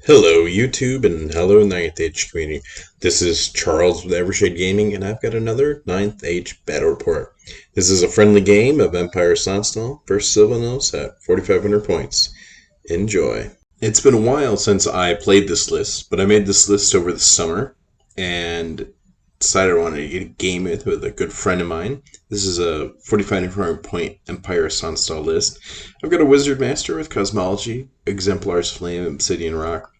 Hello YouTube and hello Ninth Age community. This is Charles with Evershade Gaming and I've got another Ninth Age battle report. This is a friendly game of Empire Sonnstahl versus Sylvan Elves at 4,500 points. Enjoy. It's been a while since I played this list, but I made this list over the summer and decided I wanted to get a game with a good friend of mine. This is a 4,500 point Empire Sonnstahl list. I've got a Wizard Master with Cosmology, Exemplar's Flame, Obsidian Rock.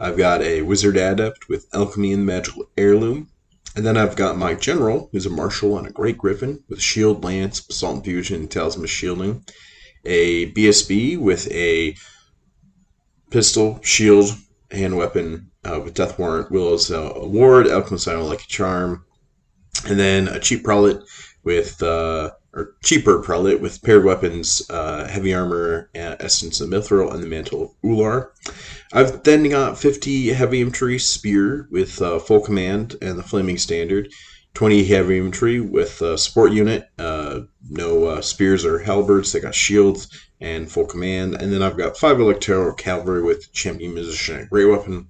I've got a Wizard Adept with Alchemy and Magical Heirloom. And then I've got my General, who's a Marshal on a Great Griffin with Shield, Lance, Basalt and Fusion, and Talisman Shielding. A BSB with a Pistol, Shield, Hand Weapon with Death Warrant, Willow's Award, Alchemist Lucky Charm. And then a cheap Prelate with or cheaper Prelate with paired weapons, heavy armor, Essence of Mithril, and the Mantle of Ular. I've then got 50 heavy infantry spear with full command and the flaming standard, 20 heavy infantry with support unit, no spears or halberds. They got shields and full command, and then I've got 5 electoral cavalry with champion musician and great weapon.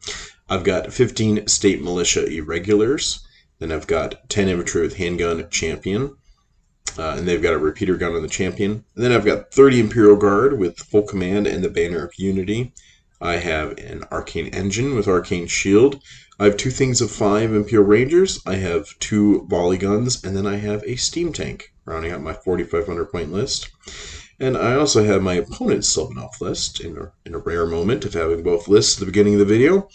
I've got 15 state militia irregulars. Then I've got 10 infantry with handgun champion. And they've got a repeater gun on the champion. And then I've got 30 Imperial Guard with full command and the Banner of Unity. I have an Arcane Engine with Arcane Shield. I have 2 things of 5 Imperial Rangers. I have 2 volley guns, and then I have a steam tank, rounding out my 4,500 point list. And I also have my opponent's Sylvan Elf list in a rare moment of having both lists at the beginning of the video.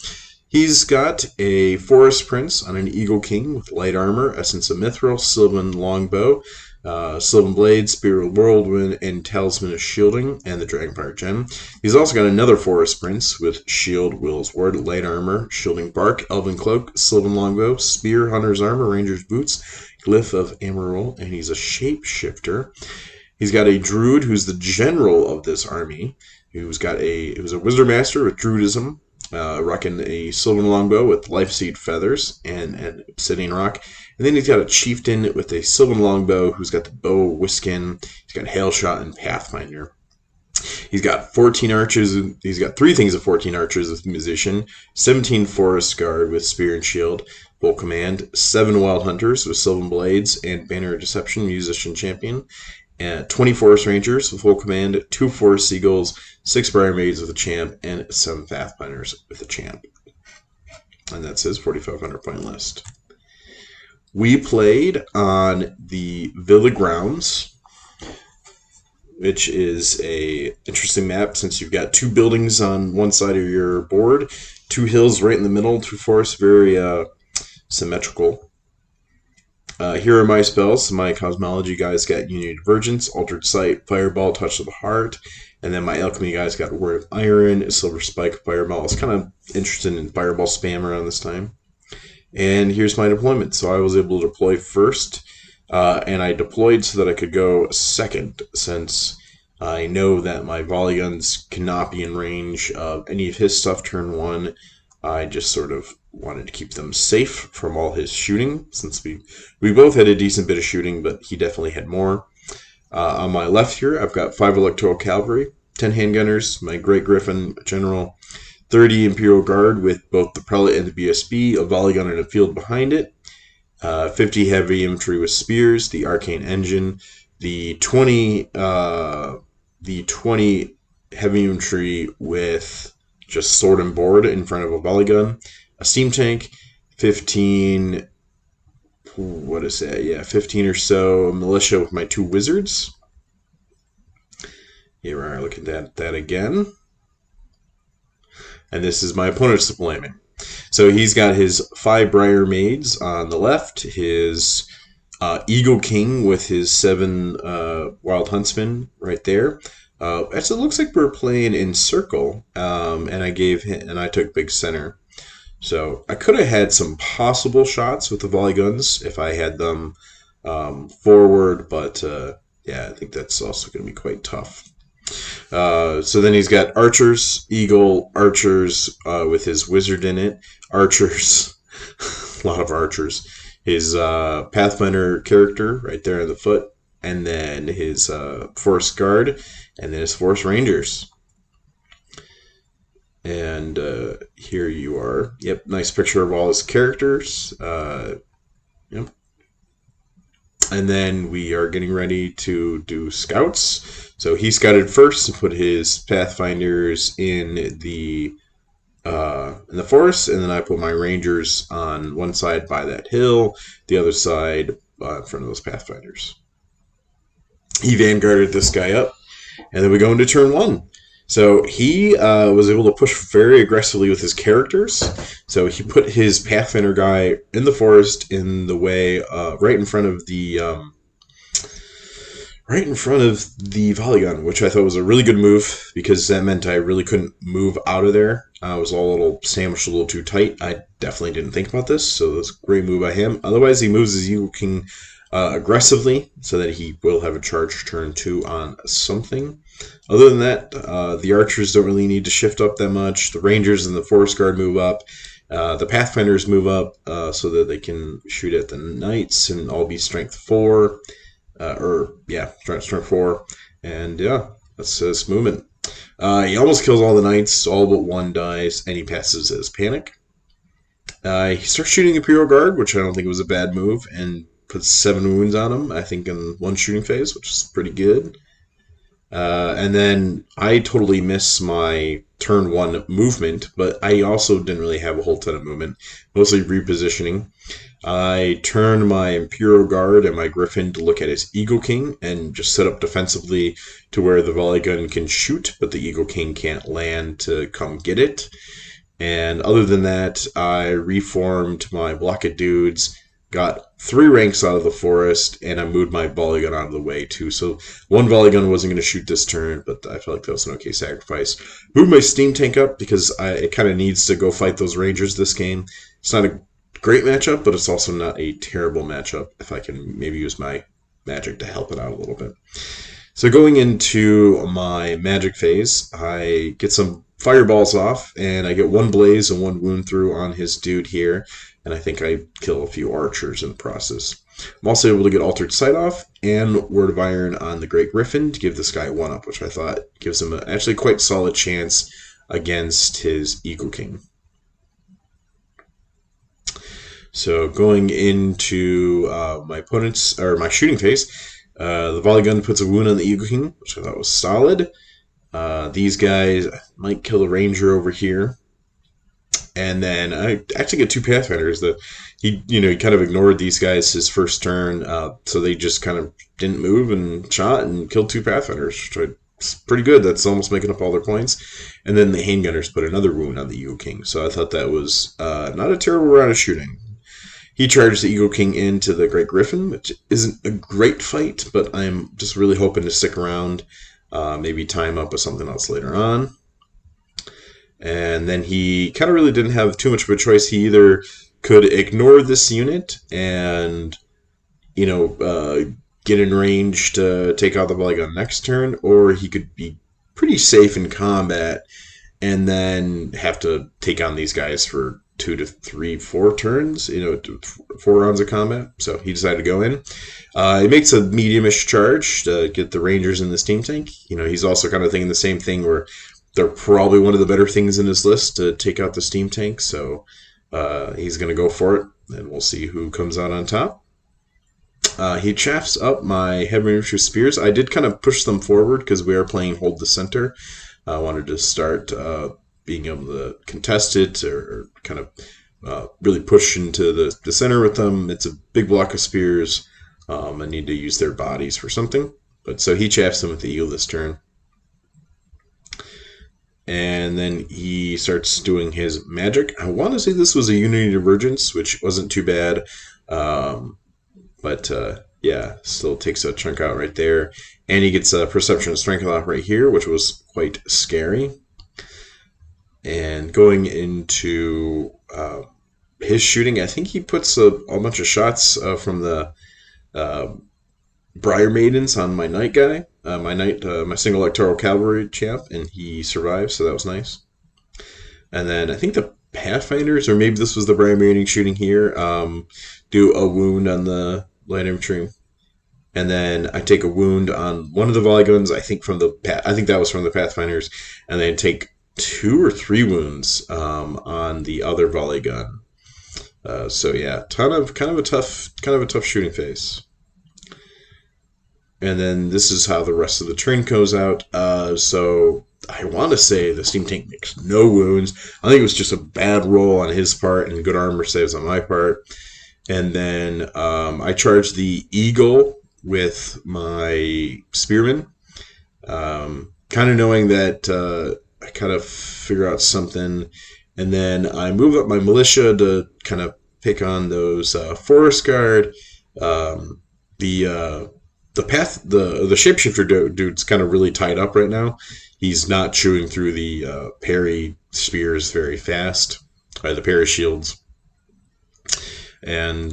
He's got a Forest Prince on an Eagle King with light armor, Essence of Mithril, Sylvan Longbow, Sylvan Blade, Spirit of Whirlwind, and Talisman of Shielding, and the Dragonfire Gem. He's also got another Forest Prince with Shield, Will's Ward, Light Armor, Shielding Bark, Elven Cloak, Sylvan Longbow, Spear, Hunter's Armor, Ranger's Boots, Glyph of Amaral, and he's a Shapeshifter. He's got a Druid who's the general of this army, who's a Wizard Master with Druidism, rocking a Sylvan Longbow with Life Seed Feathers and an Obsidian Rock. And then he's got a Chieftain with a Sylvan Longbow who's got the Bow, Whiskin, he's got Hail Shot, and Pathfinder. He's got 14 archers, he's got 3 things of 14 archers with Musician, 17 Forest Guard with Spear and Shield, full command, 7 Wild Hunters with Sylvan Blades and Banner of Deception, Musician Champion, and 20 Forest Rangers with full command, 2 Forest Seagulls, 6 Briar Maids with a champ, and 7 Pathfinders with a champ. And that's his 4,500 point list. We played on the Villa Grounds, which is a interesting map since you've got 2 buildings on one side of your board, 2 hills right in the middle, 2 forests, very symmetrical. Here are my spells. My Cosmology guys got Unity Divergence, Altered Sight, Fireball, Touch of the Heart, and then my Alchemy guys got Word of Iron, Silver Spike, Fireball. I was kind of interested in Fireball spam around this time. And here's my deployment. So I was able to deploy first, and I deployed so that I could go second, since I know that my volley guns cannot be in range of any of his stuff turn 1. I just sort of wanted to keep them safe from all his shooting, since we both had a decent bit of shooting, but he definitely had more. On my left here, I've got 5 Electoral Cavalry, 10 Handgunners, my Great Griffin General, 30 Imperial Guard with both the Prelate and the BSB, a volley gun and a field behind it, 50 Heavy Infantry with Spears, the Arcane Engine, the 20 Heavy Infantry with just sword and board in front of a volley gun, a steam tank, 15 or so militia with my 2 wizards. Here we are looking at that again. And this is my opponent's deployment. So he's got his 5 Briar Maids on the left, his Eagle King with his 7 Wild Huntsmen right there. Actually, it looks like we're playing Encircle, and I took Big Center. So I could have had some possible shots with the volley guns if I had them forward, but yeah, I think that's also going to be quite tough. So then he's got archers, eagle, archers with his wizard in it, archers, a lot of archers, his Pathfinder character right there on the foot, and then his Forest Guard, and then his Forest Rangers. And here you are. Yep, nice picture of all his characters. Yep. And then we are getting ready to do scouts. So he scouted first and put his pathfinders in the forest, and then I put my rangers on one side by that hill, the other side in front of those pathfinders. He vanguarded this guy up, and then we go into turn one. So he was able to push very aggressively with his characters. So he put his Pathfinder guy in the forest in the way, right in front of the volley gun, which I thought was a really good move because that meant I really couldn't move out of there. I was all a little sandwiched a little too tight. I definitely didn't think about this, so that's a great move by him. Otherwise, he moves his Eagle King aggressively so that he will have a charge turn 2 on something. Other than that, the archers don't really need to shift up that much. The rangers and the forest guard move up. The pathfinders move up so that they can shoot at the knights and all be strength 4. Strength 4. And yeah, that's his movement. He almost kills all the knights, all but one dies, and he passes his panic. He starts shooting Imperial Guard, which I don't think was a bad move, and puts 7 wounds on him, I think, in one shooting phase, which is pretty good. And then I totally miss my turn 1 movement, but I also didn't really have a whole ton of movement, mostly repositioning. I turned my Imperial Guard and my Griffin to look at his Eagle King and just set up defensively to where the volley gun can shoot, but the Eagle King can't land to come get it. And other than that, I reformed my block of dudes, got 3 ranks out of the forest, and I moved my volley gun out of the way too. So one volley gun wasn't going to shoot this turn, but I felt like that was an okay sacrifice. Moved my steam tank up because it kind of needs to go fight those rangers this game. It's not a great matchup, but it's also not a terrible matchup if I can maybe use my magic to help it out a little bit. So going into my magic phase, I get some fireballs off, and I get 1 blaze and 1 wound through on his dude here, and I think I kill a few archers in the process. I'm also able to get Altered Sight off and Word of Iron on the Great Griffin to give this guy 1-up, which I thought gives him a actually quite solid chance against his Eagle King. So going into my opponent's or my shooting phase, the volley gun puts a wound on the Eagle King, which I thought was solid. These guys might kill a ranger over here, and then I actually get 2 pathfinders. He kind of ignored these guys his first turn, so they just kind of didn't move and shot and killed 2 pathfinders, which is pretty good. That's almost making up all their points. And then the handgunners put another wound on the Eagle King, so I thought that was not a terrible round of shooting. He charged the Eagle King into the Great Griffin, which isn't a great fight, but I'm just really hoping to stick around, maybe tie him up with something else later on. And then he kind of really didn't have too much of a choice. He either could ignore this unit and, get in range to take out the volley gun next turn, or he could be pretty safe in combat and then have to take on these guys for 2 to 3, 4 turns, 4 rounds of combat. So he decided to go in. He makes a medium-ish charge to get the Rangers in the steam tank. He's also kind of thinking the same thing where they're probably one of the better things in his list to take out the steam tank. So he's going to go for it, and we'll see who comes out on top. He chaffs up my heavy infantry spears. I did kind of push them forward because we are playing Hold the Center. I wanted to start being able to contest it or kind of really push into the center with them. It's a big block of spears. I need to use their bodies for something. But so he chaffs them with the eel this turn. And then he starts doing his magic. I want to say this was a Unity Divergence, which wasn't too bad. But still takes a chunk out right there. And he gets a Perception and Strength off right here, which was quite scary. And going into his shooting, I think he puts a bunch of shots from the Briar Maidens on my knight guy. My single electoral cavalry champ, and he survives, so that was nice. And then I think the Pathfinders, or maybe this was the Briar Maiden shooting here, do a wound on the light infantry. And then I take a wound on one of the volley guns, I think that was from the Pathfinders, and then take 2 or 3 wounds on the other volley gun. So yeah, kind of a tough shooting phase. And then this is how the rest of the turn goes out. So I want to say the steam tank makes no wounds. I think it was just a bad roll on his part and good armor saves on my part. And then I charged the eagle with my spearman, kind of knowing that I kind of figure out something. And then I move up my militia to kind of pick on those forest guard. The shapeshifter dude's kind of really tied up right now. He's not chewing through the parry spears very fast, the parry shields. And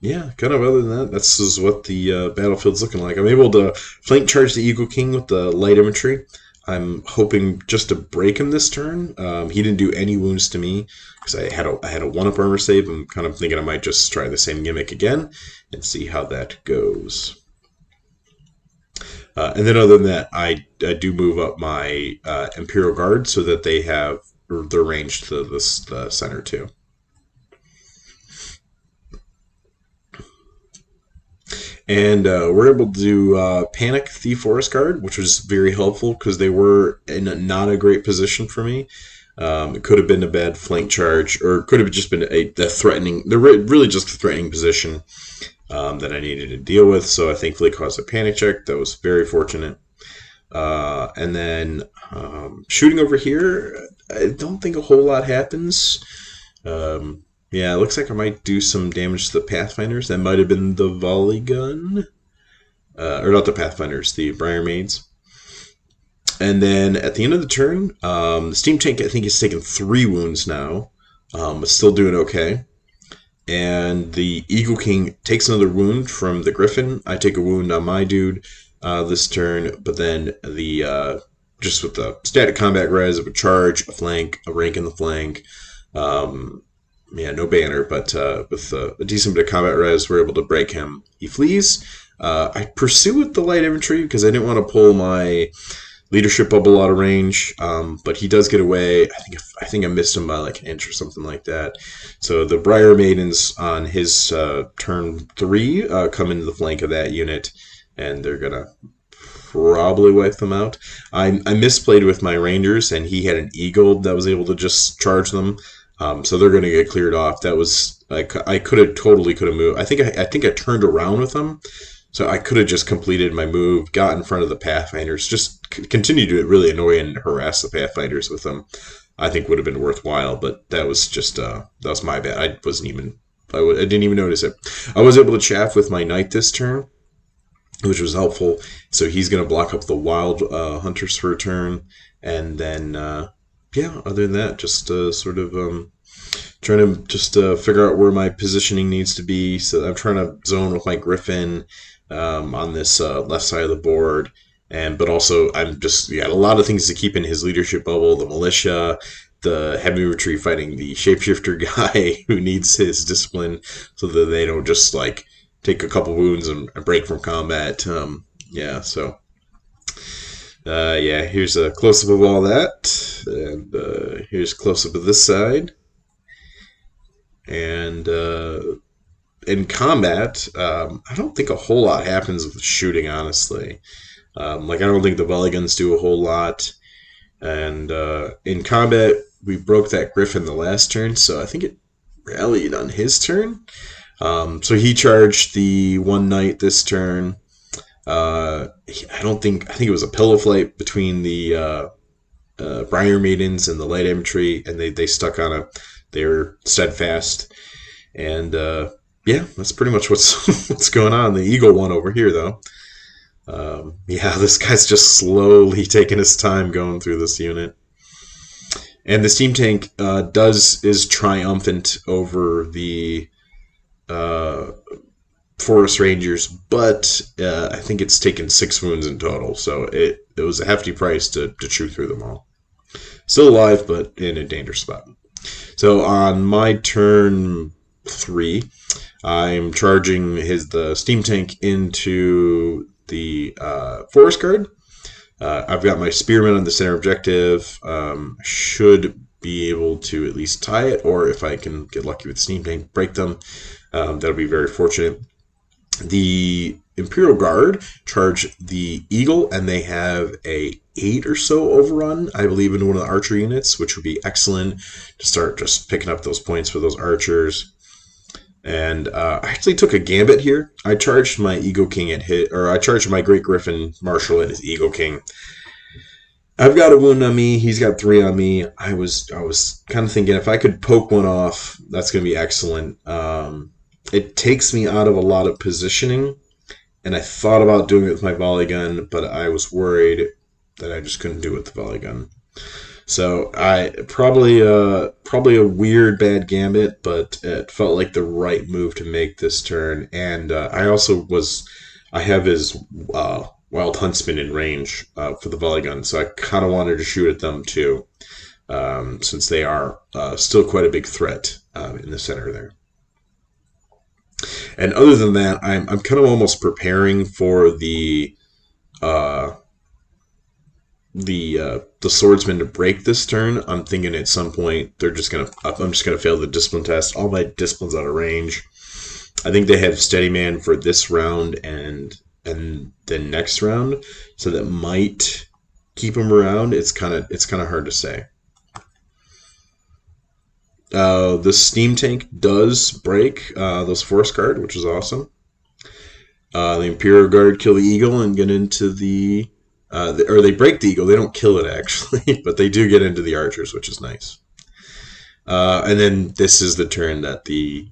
yeah, kind of other than that, this is what the battlefield's looking like. I'm able to flank charge the Eagle King with the light infantry. I'm hoping just to break him this turn. He didn't do any wounds to me because I had a 1-up armor save. I'm kind of thinking I might just try the same gimmick again and see how that goes. And then other than that, I do move up my Imperial Guard so that they're ranged to the center too. And we're able to do panic the Forest Guard, which was very helpful because they were in not a great position for me. It could have been a bad flank charge, or it could have just been a threatening. They're really just a threatening position that I needed to deal with. So I thankfully caused a panic check. That was very fortunate. And then shooting over here, I don't think a whole lot happens. Yeah, it looks like I might do some damage to the Pathfinders. That might have been the volley gun. Or not the Pathfinders, the Briar Maids. And then at the end of the turn, the Steam Tank, I think, has taken 3 wounds now. But still doing okay. And the Eagle King takes another wound from the Griffin. I take a wound on my dude this turn. But then just with the static combat res of a charge, a flank, a rank in the flank. Yeah, no banner, but with a decent bit of combat res, we're able to break him. He flees. I pursue with the light infantry because I didn't want to pull my leadership bubble out of range, but he does get away. I think I missed him by like an inch or something like that. So the Briar Maidens on his turn 3 come into the flank of that unit, and they're gonna probably wipe them out. I misplayed with my Rangers, and he had an Eagle that was able to just charge them. So they're going to get cleared off. That was I could have moved. I think I turned around with them, so I could have just completed my move, got in front of the Pathfinders, just continued to really annoy and harass the Pathfinders with them. I think would have been worthwhile, but that was just that was my bad. I didn't even notice it. I was able to chaff with my Knight this turn, which was helpful. So he's going to block up the Wild Hunters for a turn, and then. Yeah, other than that, just sort of trying to just figure out where my positioning needs to be. So I'm trying to zone with my Griffin on this left side of the board, but also I'm just a lot of things to keep in his leadership bubble. The militia, the heavy infantry fighting the shapeshifter guy who needs his discipline, so that they don't just like take a couple wounds and break from combat. Yeah, so. Yeah, here's a close-up of all that, and here's a close-up of this side. And in combat, I don't think a whole lot happens with shooting, honestly. I don't think the volley guns do a whole lot. And in combat, we broke that Griffin the last turn, so I think it rallied on his turn. So he charged the one Knight this turn. I think it was a pillow fight between the Briar Maidens and the Light Infantry, and they stuck on they were steadfast, and yeah, that's pretty much what's going on. The Eagle won over here, though. Yeah, this guy's just slowly taking his time going through this unit, and the Steam Tank is triumphant over the Forest Rangers, but I think it's taken 6 wounds in total, so it was a hefty price to chew through them all. Still alive, but in a dangerous spot. So on my turn 3, I'm charging the Steam Tank into the Forest Guard. I've got my spearmen on the center objective. Should be able to at least tie it, or if I can get lucky with steam tank, break them. That'll be very fortunate. The Imperial Guard charge the Eagle, and they have a 8 or so overrun, I believe, into one of the archer units, which would be excellent to start just picking up those points for those archers. And I actually took a gambit here. I charged my Eagle King at hit, or I charged my Great Griffin Marshal at his Eagle King. I've got a wound on me. He's got 3 on me. I was kind of thinking if I could poke one off, that's going to be excellent. It takes me out of a lot of positioning, and I thought about doing it with my volley gun, but I was worried that I just couldn't do it with the volley gun. So I probably a weird bad gambit, but it felt like the right move to make this turn. And I have his Wild Huntsman in range for the volley gun, so I kind of wanted to shoot at them too, since they are still quite a big threat in the center there. And other than that, I'm kind of almost preparing for the swordsman to break this turn. I'm thinking at some point I'm just gonna fail the discipline test. All my disciplines out of range. I think they have steady man for this round and the next round, so that might keep them around. It's kind of hard to say. The steam tank does break those force guard, which is awesome. The Imperial Guard kill the Eagle and get into or they break the Eagle. They don't kill it actually, but they do get into the archers, which is nice. And then this is the turn that the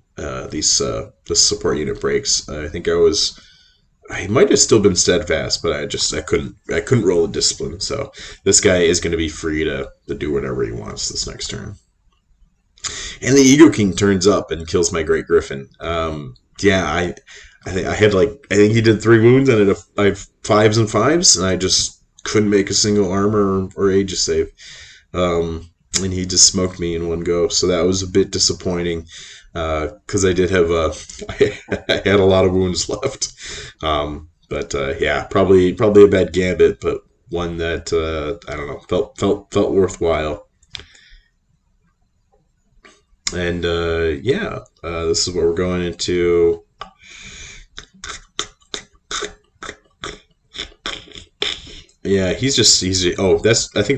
support unit breaks. I think I might have still been steadfast, but I couldn't roll a discipline. So this guy is going to be free to do whatever he wants this next turn. And the Eagle King turns up and kills my Great Griffin. I think he did 3 wounds, and I have 5s and 5s, and I just couldn't make a single armor or Aegis save. And he just smoked me in one go, so that was a bit disappointing, because I did have I had a lot of wounds left. Probably a bad gambit, but one that I don't know, felt worthwhile. And this is what we're going into. Yeah, I think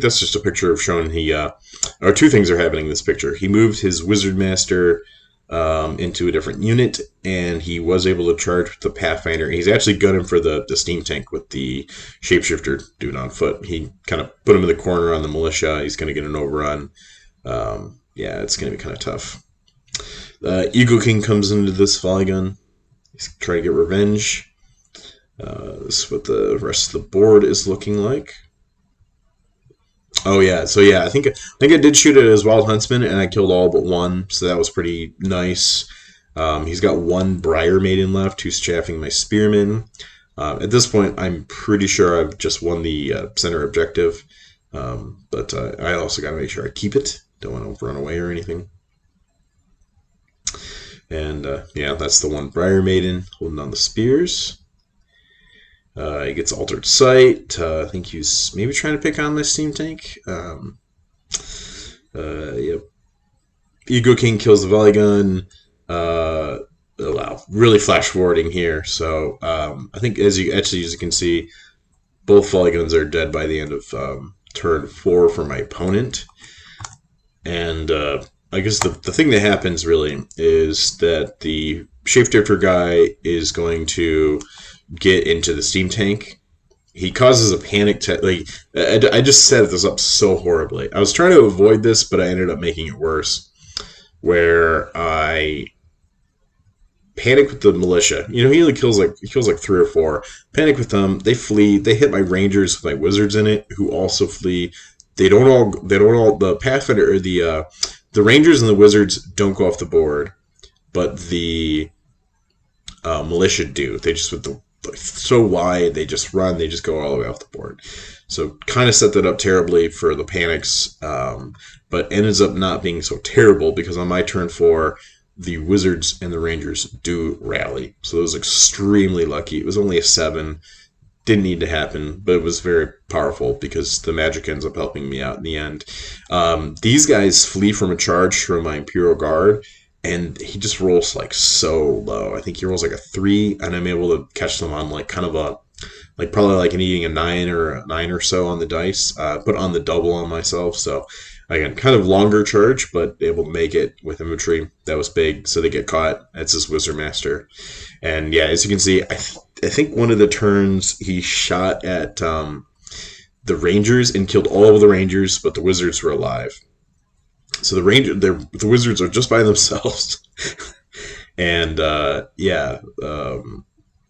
that's just a picture of showing or 2 things are happening in this picture. He moved his Wizard Master into a different unit, and he was able to charge with the Pathfinder. He's actually gunning for the steam tank with the Shapeshifter dude on foot. He kind of put him in the corner on the militia. He's going to get an overrun. It's going to be kind of tough. Eagle King comes into this volley gun. He's trying to get revenge. This is what the rest of the board is looking like. Oh yeah, so yeah, I think I did shoot it as Wild Huntsman, and I killed all but 1, so that was pretty nice. He's got 1 Briar Maiden left who's chaffing my Spearman. At this point, I'm pretty sure I've just won the center objective, but I also got to make sure I keep it. Don't want to run away or anything. And that's the 1 Briar Maiden holding on the spears. He gets Altered Sight. I think he's maybe trying to pick on my steam tank. Yep. Eagle King kills the volley gun. Wow, really flash forwarding here. So I think as you can see, both volley guns are dead by the end of turn 4 for my opponent. And I guess the thing that happens really is that the Shapeshifter guy is going to get into the steam tank. He causes a panic. I just set this up so horribly. I was trying to avoid this, but I ended up making it worse. Where I panic with the militia. He only kills like 3 or 4. Panic with them. They flee. They hit my rangers with my wizards in it, who also flee. They don't all. The Pathfinder or the rangers and the wizards don't go off the board, but the militia do. They just so wide, they just run. They just go all the way off the board. So kind of set that up terribly for the panics, but ends up not being so terrible because on my turn 4, the wizards and the rangers do rally. So it was extremely lucky. It was only a 7, didn't need to happen, but it was very powerful because the magic ends up helping me out in the end. These guys flee from a charge from my Imperial Guard, and he just rolls like so low. I think he rolls like a 3, and I'm able to catch them on like kind of a like probably like an eating a 9 or so on the dice. Put on the double on myself, so again kind of longer charge, but able to make it with infantry. That was big, so they get caught. That's his Wizard Master, and yeah, as you can see, I think one of the turns he shot at the Rangers and killed all of the Rangers, but the Wizards were alive. So the Wizards are just by themselves. And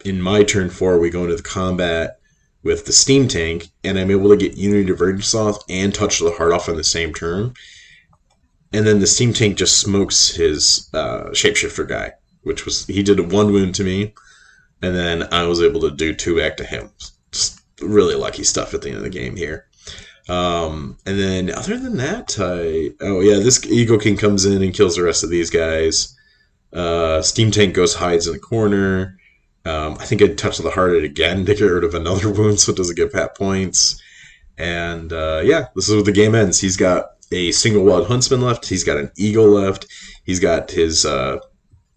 in my turn 4, we go into the combat with the Steam Tank, and I'm able to get Unity Divergence off and Touch the Heart off on the same turn. And then the Steam Tank just smokes his Shapeshifter guy, he did 1 wound to me, and then I was able to do 2 back to him. Just really lucky stuff at the end of the game here. And then other than that, this Eagle King comes in and kills the rest of these guys. Steam Tank hides in the corner. I think I touched the heart again to get rid of another wound so it doesn't get pat points. And this is where the game ends. He's got a single Wild Huntsman left. He's got an Eagle left. He's got his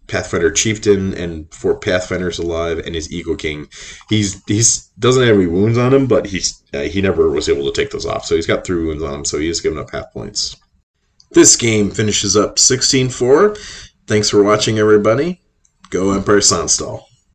Pathfinder Chieftain and 4 Pathfinders alive, and his Eagle King. He's doesn't have any wounds on him, but he never was able to take those off. So he's got 3 wounds on him, so he is giving up half points. This game finishes up 16-4. Thanks for watching, everybody. Go Empire Sonnstahl.